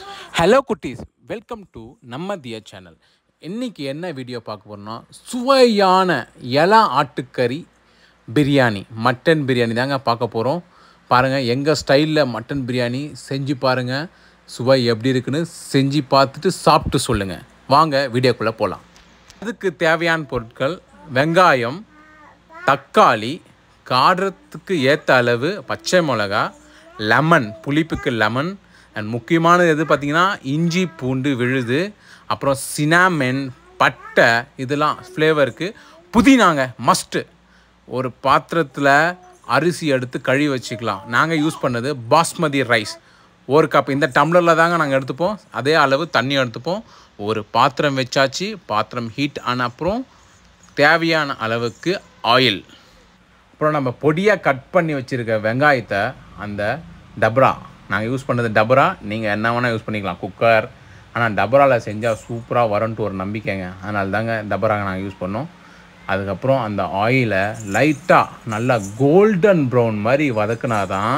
Hello குட்டீஸ், welcome to நம்ம தியா channel. இன்றைக்கி என்ன வீடியோ பார்க்க போகிறோம்னா, சுவையான இலா ஆட்டுக்கறி பிரியாணி, மட்டன் பிரியாணி தாங்க பார்க்க போகிறோம். பாருங்கள், எங்கள் ஸ்டைலில் மட்டன் பிரியாணி செஞ்சு பாருங்கள். சுவை எப்படி இருக்குன்னு செஞ்சு பார்த்துட்டு சாப்பிட்டு சொல்லுங்கள். வாங்க வீடியோக்குள்ளே போகலாம். அதுக்கு தேவையான பொருட்கள்: வெங்காயம், தக்காளி, காரத்துக்கு ஏற்ற அளவு பச்சை மிளகா, லெமன், புளிப்புக்கு லெமன், அண்ட் முக்கியமானது எது பார்த்திங்கன்னா இஞ்சி பூண்டு விழுது, அப்புறம் சினாமென், பட்டை, இதெல்லாம் ஃப்ளேவருக்கு. புதினாங்க மஸ்ட்டு. ஒரு பாத்திரத்தில் அரிசி எடுத்து கழுவி வச்சுக்கலாம். நாங்கள் யூஸ் பண்ணது பாஸ்மதி ரைஸ். ஒரு கப் இந்த டம்ளரில் தாங்க நாங்கள் எடுத்துப்போம். அதே அளவு தண்ணி எடுத்துப்போம். ஒரு பாத்திரம் வச்சாச்சு. பாத்திரம் ஹீட் ஆன அப்புறம் தேவையான அளவுக்கு ஆயில், அப்புறம் நம்ம பொடியாக கட் பண்ணி வச்சுருக்க வெங்காயத்தை அந்த டபரா, நாங்கள் யூஸ் பண்ணது டபரா, நீங்கள் என்ன வேணால் யூஸ் பண்ணிக்கலாம், குக்கர். ஆனால் டபராவில் செஞ்சால் சூப்பராக வரும்ன்ட்டு ஒரு நம்பிக்கைங்க. அதனால தாங்க டபராக நாங்கள் யூஸ் பண்ணோம். அதுக்கப்புறம் அந்த ஆயிலை லைட்டாக நல்லா கோல்டன் ப்ரௌன் மாதிரி வதக்குனா தான்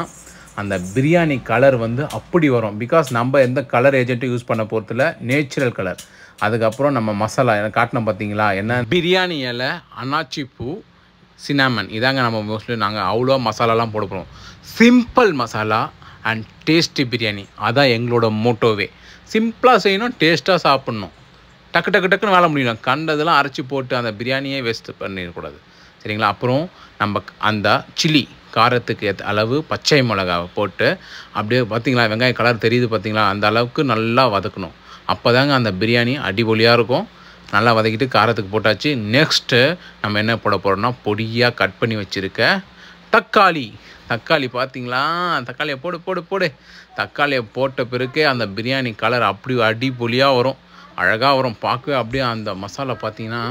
அந்த பிரியாணி கலர் அப்படி வரும். பிகாஸ் நம்ம எந்த கலர் ஏஜென்ட்டும் யூஸ் பண்ண போகிறதுல நேச்சுரல் கலர். அதுக்கப்புறம் நம்ம மசாலா காட்டினோம் பார்த்தீங்களா, என்ன பிரியாணி இலை, அன்னாச்சி பூ, சினாமன், இதாங்க நம்ம மோஸ்ட்லி நாங்கள் அவ்வளோ மசாலாலாம் போட போகிறோம். Simple masala and tasty biryani, அதான் எங்களோட மோட்டோவே. சிம்பிளாக செய்யணும், டேஸ்ட்டாக சாப்பிட்ணும், டக்கு டக்கு டக்குன்னு வேலை முடியணும். கண்டதெல்லாம் அரைச்சி போட்டு அந்த பிரியாணியே வேஸ்ட் பண்ணிடக்கூடாது, சரிங்களா? அப்புறம் நம்ம அந்த சில்லி, காரத்துக்கு ஏற்ற அளவு பச்சை மிளகாவை போட்டு அப்படியே பார்த்திங்களா, வெங்காயம் கலர் தெரியுது பார்த்திங்களா, அந்த அளவுக்கு நல்லா வதக்கணும். அப்போ தாங்க அந்த பிரியாணி அடிபொலியாக இருக்கும். நல்லா வதக்கிட்டு காரத்துக்கு போட்டாச்சு. நெக்ஸ்ட்டு நம்ம என்ன போட போகிறோம்னா, பொடியாக கட் பண்ணி வச்சுருக்க தக்காளி பார்த்திங்களா, தக்காளியை போடு. தக்காளியை போட்ட பிறகு அந்த பிரியாணி கலர் அப்படி அடிபொலியாக வரும், அழகாக வரும். பார்க்கவே அப்படியே அந்த மசாலா பார்த்திங்கன்னா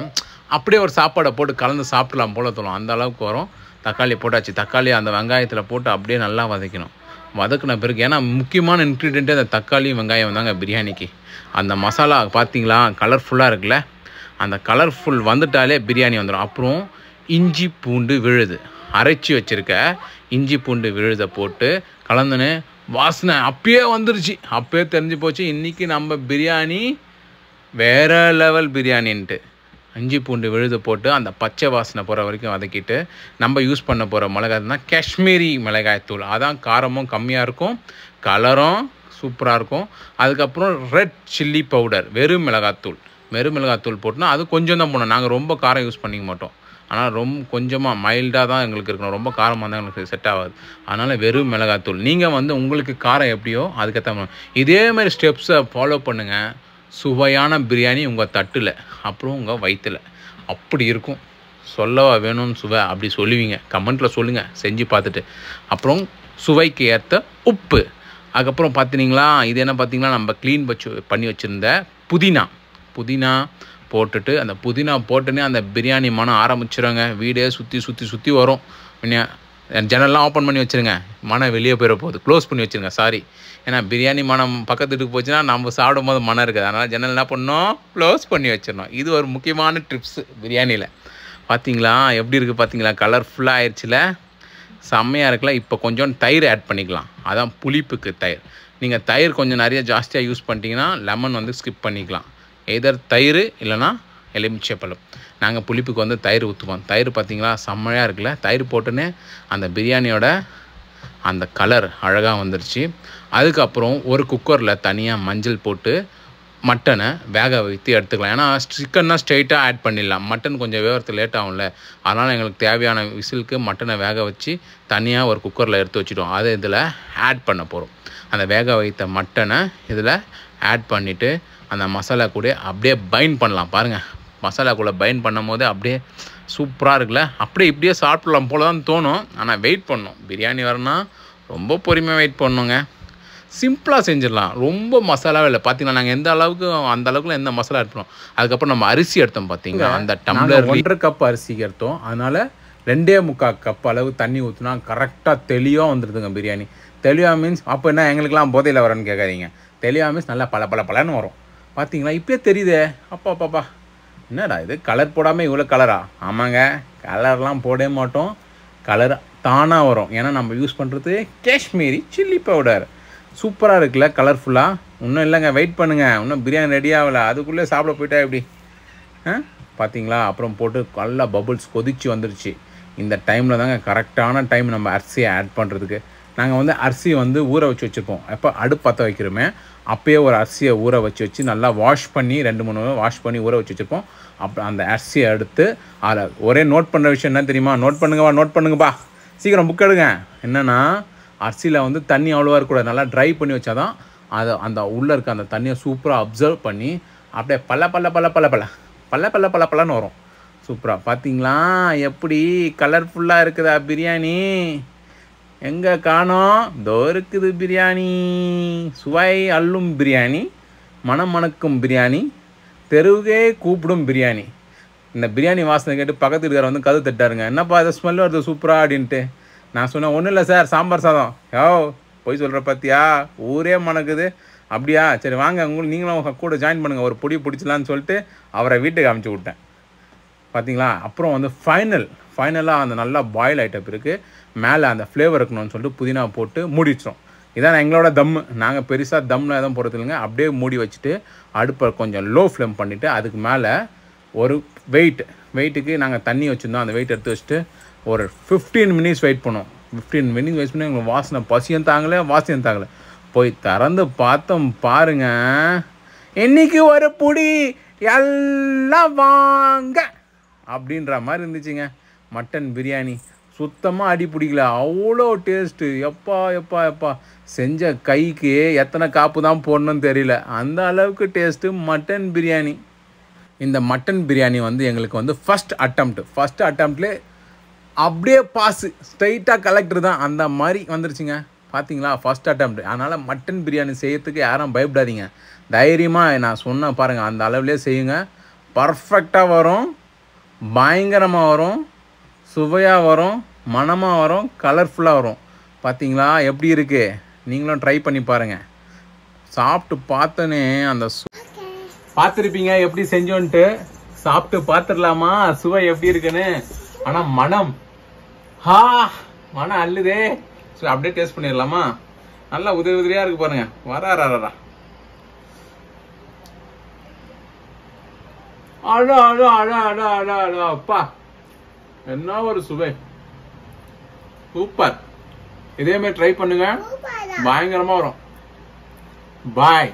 அப்படியே ஒரு சாப்பாடை போட்டு கலந்து சாப்பிடலாம் போல தோணும், அந்த அளவுக்கு வரும். தக்காளியை போட்டாச்சு. தக்காளி அந்த வெங்காயத்தில் போட்டு அப்படியே நல்லா வதக்கணும். வதக்கின பிறகு, ஏன்னா முக்கியமான இன்க்ரீடியண்ட்டே அந்த தக்காளியும் வெங்காயம் தாங்க பிரியாணிக்கு. அந்த மசாலா பார்த்திங்களா கலர்ஃபுல்லாக இருக்குல்ல, அந்த கலர்ஃபுல் வந்துட்டாலே பிரியாணி வந்துடும். அப்புறம் இஞ்சி பூண்டு விழுது, அரைச்சி வச்சுருக்க இஞ்சி பூண்டு விழுதை போட்டு கலந்துன்னு வாசனை அப்பயே வந்துருச்சு. அப்பயே தெரிஞ்சு போச்சு இன்றைக்கி நம்ம பிரியாணி வேறு லெவல் பிரியாணின்ட்டு. இஞ்சி பூண்டு விழுது போட்டு அந்த பச்சை வாசனை போகிற வரைக்கும் வதக்கிட்டு, நம்ம யூஸ் பண்ண போகிற மிளகாய் தான் காஷ்மீரி மிளகாய்த்தூள். அதான் காரமும் கம்மியாக இருக்கும், கலரும் சூப்பராக இருக்கும். அதுக்கப்புறம் ரெட் சில்லி பவுடர், வெறும் மிளகாத்தூள் போட்டோன்னா அது கொஞ்சம் தான் போடணும். நாங்கள் ரொம்ப காரம் யூஸ் பண்ணிக்க மாட்டோம். ஆனால் ரொம்ப கொஞ்சமாக மைல்டாக தான் எங்களுக்கு இருக்கணும், ரொம்ப காரமாக தான் எங்களுக்கு செட் ஆகாது. அதனால் வெறும் மிளகாத்தூள். நீங்கள் உங்களுக்கு காரம் எப்படியோ அதுக்கேற்ற இதேமாதிரி ஸ்டெப்ஸை ஃபாலோ பண்ணுங்கள். சுவையான பிரியாணி உங்கள் தட்டில், அப்புறம் உங்கள் வயிற்றில் அப்படி இருக்கும். சொல்லவா வேணும்னு சுவை அப்படி சொல்லுவீங்க. கமெண்ட்டில் சொல்லுங்கள் செஞ்சு பார்த்துட்டு. அப்புறம் சுவைக்கு ஏற்ற உப்பு. அதுக்கப்புறம் பார்த்திங்களா, இது என்ன பார்த்திங்களா, நம்ம க்ளீன் பண்ணி வச்சுருந்த புதினா போட்டுட்டு, அந்த புதினா போட்டுனே அந்த பிரியாணி மனம் ஆரம்பிச்சிடுங்க. வீடே சுற்றி வரும். ஜன்னல்லாம் ஓப்பன் பண்ணி வச்சுருங்க, மனம் வெளியே போயிட போகுது. க்ளோஸ் பண்ணி வச்சுருங்க, சாரி. ஏன்னா பிரியாணி மனம் பக்கத்துக்கு போச்சுன்னா நம்ம சாப்பிடும் போது மனம் இருக்குது. அதனால் ஜன்னல் என்ன பண்ணணும், க்ளோஸ் பண்ணி வச்சிடணும். இது ஒரு முக்கியமான ட்ரிப்ஸு பிரியாணியில். பார்த்திங்களா எப்படி இருக்குது பார்த்திங்களா, கலர்ஃபுல்லாக ஆயிடுச்சுல, செம்மையாக இருக்குல்ல. இப்போ கொஞ்சம் தயிர் ஆட் பண்ணிக்கலாம். அதான் புளிப்புக்கு தயிர். நீங்கள் தயிர் கொஞ்சம் நிறைய ஜாஸ்தியாக யூஸ் பண்ணிட்டீங்கன்னா லெமன் ஸ்கிப் பண்ணிக்கலாம். எதர் தயிர் இல்லைனா எலுமிச்சைப்பழம். நாங்கள் புளிப்புக்கு தயிர் ஊற்றுவோம். தயிர் பார்த்திங்களா செம்மையாக இருக்குல்ல. தயிர் போட்டுன்னே அந்த பிரியாணியோட அந்த கலர் அழகாக வந்துருச்சு. அதுக்கப்புறம் ஒரு குக்கரில் தனியாக மஞ்சள் போட்டு மட்டனை வேக வைத்து எடுத்துக்கலாம். ஏன்னா சிக்கன்னா ஸ்ட்ரெயிட்டாக ஆட் பண்ணிடலாம், மட்டன் கொஞ்சம் வேகிறதுக்கு லேட் ஆகும்ல. அதனால் எங்களுக்கு தேவையான விசிலுக்கு மட்டனை வேக வச்சு தனியாக ஒரு குக்கரில் எடுத்து வச்சுட்டோம். அதை இதில் ஆட் பண்ண போகிறோம். அந்த வேக வைத்த மட்டனை இதில் ஆட் பண்ணிவிட்டு அந்த மசாலா கூட அப்படியே பைண்ட் பண்ணலாம். பாருங்கள், மசாலாக்குள்ளே பைண்ட் பண்ணும் போது அப்படியே சூப்பராக இருக்குல்ல. அப்படியே இப்படியே சாப்பிட்லாம் போல தான் தோணும். ஆனால் வெயிட் பண்ணணும். பிரியாணி வரணும்னா ரொம்ப பொறுமையாக வெயிட் பண்ணணுங்க. சிம்பிளாக செஞ்சிடலாம், ரொம்ப மசாலாவே இல்லை. பார்த்தீங்கன்னா நாங்கள் எந்த அளவுக்கு அந்த அளவுக்குலாம் எந்த மசாலா எடுத்தோம். அதுக்கப்புறம் நம்ம அரிசி எடுத்தோம் பார்த்தீங்கன்னா, அந்த டம்ளர் 1.5 கப் அரிசிக்கு எடுத்தோம். அதனால் 2.25 கப் அளவு தண்ணி ஊற்றினா கரெக்டாக தெளிவாக வந்துடுதுங்க பிரியாணி. தெளிவாக மீன்ஸ் அப்போ என்ன எங்களுக்கெல்லாம் போதையில் வரேன்னு கேட்காதீங்க. தெளிவாக மீன்ஸ் நல்லா பலன்னு வரும். பார்த்தீங்களா இப்போயே தெரியுதே. அப்பா என்னடா இது, கலர் போடாமல் இவ்வளோ கலரா? ஆமாங்க, கலர்லாம் போடவே மாட்டோம், கலர் தானாக வரும். ஏன்னா நம்ம யூஸ் பண்ணுறது காஷ்மீரி சில்லி பவுடர். சூப்பராக இருக்குல்ல, கலர்ஃபுல்லாக. இன்னும் இல்லைங்க, வெயிட் பண்ணுங்கள், இன்னும் பிரியாணி ரெடி ஆகலை, அதுக்குள்ளே சாப்பிட போயிட்டா எப்படி? பார்த்தீங்களா? அப்புறம் போட்டு நல்லா பபுள்ஸ் கொதிச்சு வந்துருச்சு. இந்த டைமில் தாங்க கரெக்டான டைம் நம்ம அரிசியை ஆட் பண்ணுறதுக்கு. நாங்கள் வந்து அரிசியை வந்து ஊற வச்சுருப்போம். எப்போ அடுப்பு பற்ற வைக்கிறோமே அப்போயே ஒரு அரிசியை ஊற வச்சு நல்லா வாஷ் பண்ணி 2-3 வாஷ் பண்ணி ஊற வச்சுருப்போம். அப்புறம் அந்த அரிசியை எடுத்து அதில் ஒரே நோட் பண்ணுற விஷயம் என்ன தெரியுமா? நோட் பண்ணுங்கப்பா, சீக்கிரம் புக் எடுங்க. என்னென்னா, அரிசியில் வந்து தண்ணி அவ்வளோவா இருக்கக்கூடாது, நல்லா ட்ரை பண்ணி வச்சா தான் அதை அந்த உள்ளே இருக்க அந்த தண்ணியை சூப்பராக அப்சர்வ் பண்ணி அப்படியே பல்லன்னு வரும். சூப்பராக பார்த்தீங்களா எப்படி கலர்ஃபுல்லாக இருக்குதா பிரியாணி? எங்கே காணோம்? தோ இருக்குது பிரியாணி. சுவை அள்ளும் பிரியாணி, மனம் மணக்கும் பிரியாணி, தெருவுகே கூப்பிடும் பிரியாணி. இந்த பிரியாணி வாசனை கேட்டு பக்கத்து வீட்டுக்காரர் வந்து கதவு தட்டாருங்க. என்னப்பா இதை ஸ்மெல் வருது சூப்பராக அப்படின்ட்டு. நான் சொன்னேன், ஒன்றும் இல்லை சார், சாம்பார் சாதம். போய் சொல்கிற பார்த்தியா, ஊரே மணக்குது. அப்படியா, சரி வாங்க, நீங்களும் கூட ஜாயின் பண்ணுங்கள், ஒரு பொடி பிடிச்சலான்னு சொல்லிட்டு அவரை வீட்டுக்கு அமுச்சு விட்டேன். பார்த்தீங்களா? அப்புறம் வந்து ஃபைனலாக அந்த நல்லா பாயில் ஆகிட்ட பிறகு மேலே அந்த ஃப்ளேவர் இருக்கணும்னு சொல்லிட்டு புதினா போட்டு மூடி வச்சிடும். இதான் எங்களோட தம்மு. நாங்கள் பெருசாக தம்மில் எதுவும் போடுறது இல்லைங்க, அப்படியே மூடி வச்சுட்டு அடுப்பை கொஞ்சம் லோ ஃப்ளேம் பண்ணிவிட்டு அதுக்கு மேலே ஒரு வெயிட்டுக்கு நாங்கள் தண்ணி வச்சுருந்தோம். அந்த வெயிட் எடுத்து வச்சுட்டு ஒரு 15 மினிட்ஸ் வெயிட் பண்ணோம். 15 மினிட்ஸ் வெயிட் பண்ணி எங்களுக்கு வாசனை பசியும் தாங்கலை. போய் திறந்து பார்த்தோம் பாருங்க, இன்னைக்கு ஒரு புடி எல்லாம் வாங்க அப்படின்ற மாதிரி இருந்துச்சுங்க. மட்டன் பிரியாணி சுத்தமாக அடி பிடிக்கல, அவ்வளோ டேஸ்ட்டு. எப்பா செஞ்ச கைக்கு எத்தனை காப்பு தான் போடணும்னு தெரியல, அந்த அளவுக்கு டேஸ்ட்டு மட்டன் பிரியாணி. இந்த மட்டன் பிரியாணி வந்து எங்களுக்கு வந்து ஃபஸ்ட் அட்டம்ப்ட்லேயே அப்படியே பாஸு, ஸ்ட்ரைட்டாக கலெக்டர் தான் அந்த மாதிரி வந்துருச்சுங்க. பார்த்தீங்களா? First attempt. அதனால் மட்டன் பிரியாணி செய்யறதுக்கு யாரும் பயப்படாதீங்க, தைரியமாக நான் சொன்ன பாருங்கள், அந்த அளவுலேயே செய்யுங்க. பர்ஃபெக்டாக வரும், பயங்கரமாக வரும், சுவையாக வரும், மணமாக வரும், கலர்ஃபுல்லாக வரும். பார்த்தீங்களா எப்படி இருக்குது? நீங்களும் ட்ரை பண்ணி பாருங்கள். சாப்பிட்டு பார்த்தோன்னே அந்த பார்த்துருப்பீங்க எப்படி செஞ்சோன்ட்டு. சாப்பிட்டு பார்த்துடலாமா சுவை எப்படி இருக்குன்னு? ஆனால் மனம் அல்லுதே. சரி, அப்படியே டேஸ்ட் பண்ணிடலாமா? நல்லா உதிரியாக இருக்கு பாருங்க. வரா அப்பா, என்ன ஒரு சுவை, சூப்பர். இதே மாதிரி ட்ரை பண்ணுங்க, பயங்கரமா வரும். பாய்.